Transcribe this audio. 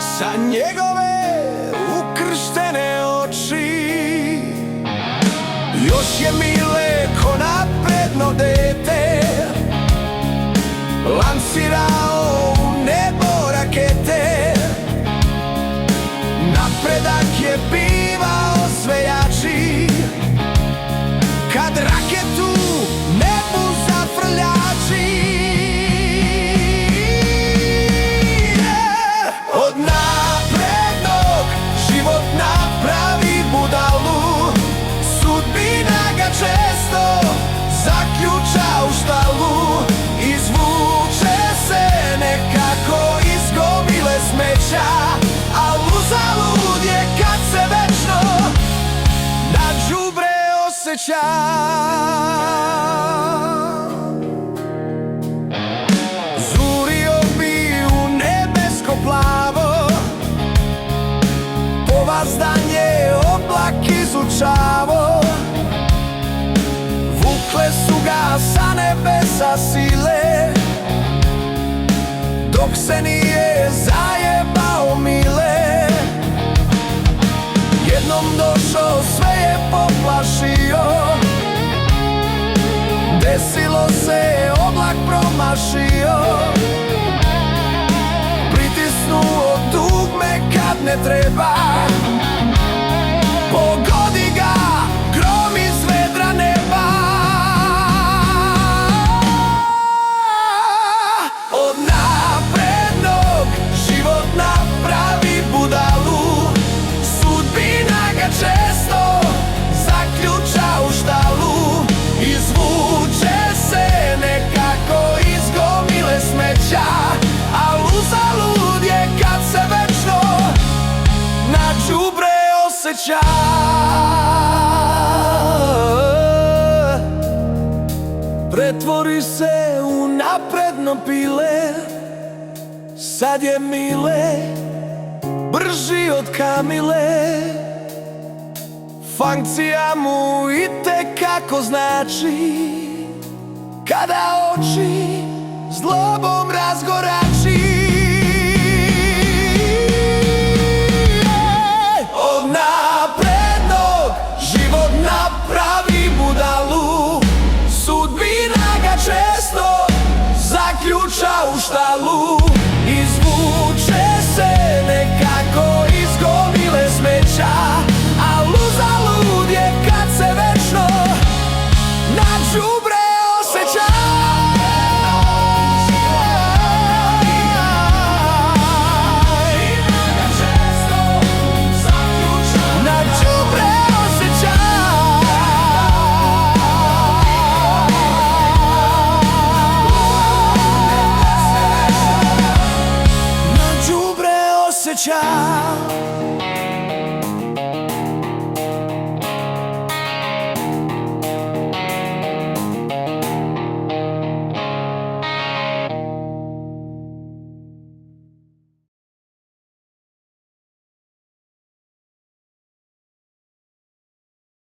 sa njegove ukrštene oči. Još je Mile ko napredno dete lansirao u nebo rakete. Napredak je bivao sve jači kad raketu nebu zafrljači. Od naprednog život napravi budalu, sudbina ga često zaključa u štalu. Izvuče se nekako iz gomile smeća, al uzalud je kad se večno na đubre osjeća. Zurio bi u nebesko plavo, povazdanje oblak izučavo. Vukle su ga sa nebesa sile, dok se nije zajebao Mile. Jednom došao, sve je poplašio, desilo se, oblak promašio. Pritisnuo dugme kad ne treba, pogodi ga grom iz vedra neba. Od naprednog život napravi budalu, sudbina ga često zaključa u štalu. Izvuče se nekako iz gomile smeća, al uzalud je kad se večno na đubre osjeća. Pretvori se u napredno pile, sad je Mile brži od Kamile. Funkcija mu itekako znači, kada oči zlobom razgorači. Od naprednog život napravi budalu, sudbina ga često zaključa u štalu. Izvuče se nekako iz gomile smeća, al uzalud je kad se večno na đubre osjeća. Na đubre osjeća. Na đubre osjeća.